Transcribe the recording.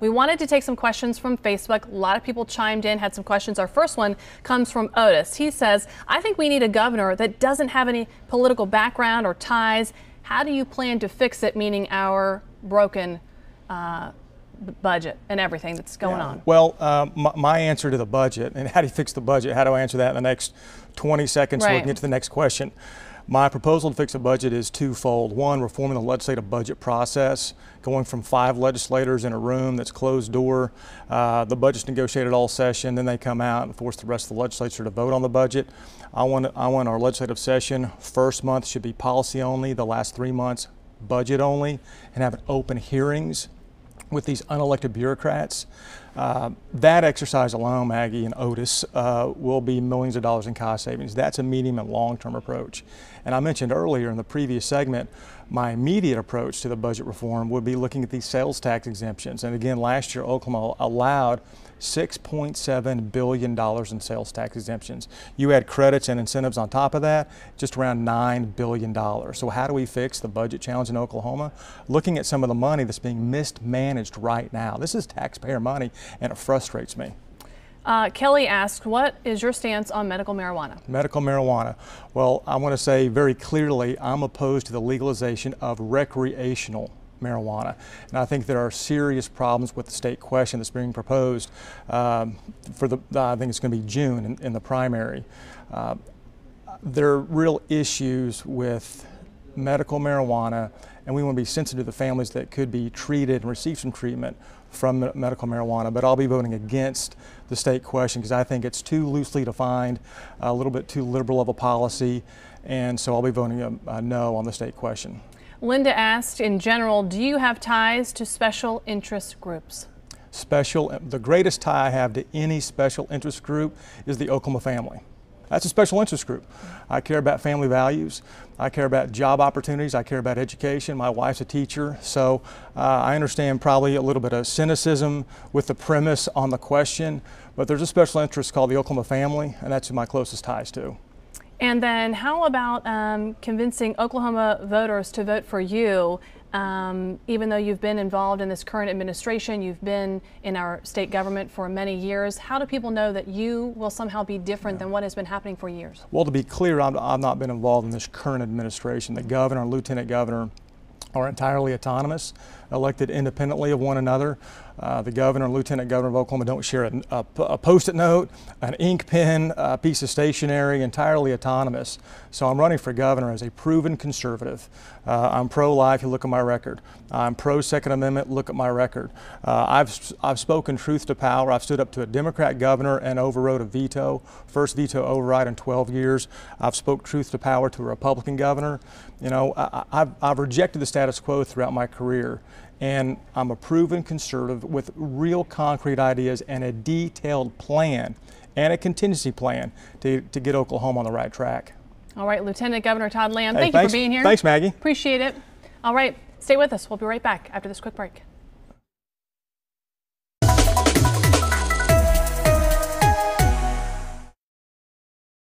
We wanted to take some questions from Facebook. A lot of people chimed in, had some questions. Our first one comes from Otis. He says, I think we need a governor that doesn't have any political background or ties. How do you plan to fix it, meaning our broken budget and everything that's going on? Well, my answer to the budget, and how do you fix the budget? How do I answer that in the next 20 seconds so we can get to the next question? My proposal to fix the budget is twofold. One, reforming the legislative budget process, going from 5 legislators in a room that's closed door. The budget's negotiated all session, then they come out and force the rest of the legislature to vote on the budget. I want our legislative session, first month should be policy only, the last 3 months budget only, and have open hearings with these unelected bureaucrats. That exercise alone, Maggie and Otis, will be millions of dollars in cost savings. That's a medium and long-term approach. And I mentioned earlier in the previous segment, my immediate approach to the budget reform would be looking at these sales tax exemptions. And again, last year, Oklahoma allowed $6.7 billion in sales tax exemptions. You add credits and incentives on top of that, just around $9 billion. So how do we fix the budget challenge in Oklahoma? Looking at some of the money that's being mismanaged right now. This is taxpayer money, and it frustrates me. Kelly asked, what is your stance on medical marijuana? Medical marijuana. Well, I want to say very clearly, I'm opposed to the legalization of recreational marijuana. And I think there are serious problems with the state question that's being proposed I think it's going to be June in the primary. There are real issues with medical marijuana, and we want to be sensitive to the families that could be treated and receive some treatment from medical marijuana. But I'll be voting against the state question because I think it's too loosely defined, a little bit too liberal of a policy, and so I'll be voting a no on the state question. Linda asked, in general, do you have ties to special interest groups? The greatest tie I have to any special interest group is the Oklahoma family. That's a special interest group. I care about family values. I care about job opportunities. I care about education. My wife's a teacher, so I understand probably a little bit of cynicism with the premise on the question, but there's a special interest called the Oklahoma family, and that's who my closest ties to. And then how about convincing Oklahoma voters to vote for you, even though you've been involved in this current administration, you've been in our state government for many years. How do people know that you will somehow be different than what has been happening for years? Well, to be clear, I've not been involved in this current administration. The governor and lieutenant governor are entirely autonomous, elected independently of one another. The governor and lieutenant governor of Oklahoma don't share a Post-it note, an ink pen, a piece of stationery, entirely autonomous. So I'm running for governor as a proven conservative. I'm pro-life, you look at my record. I'm pro-Second Amendment, look at my record. I've spoken truth to power. I've stood up to a Democrat governor and overrode a veto, first veto override in 12 years. I've spoke truth to power to a Republican governor. You know, I've rejected the status quo throughout my career. And I'm a proven conservative with real concrete ideas and a detailed plan and a contingency plan to get Oklahoma on the right track. All right, Lieutenant Governor Todd Lamb, thank you for being here. Thanks, Maggie. Appreciate it. All right, stay with us. We'll be right back after this quick break.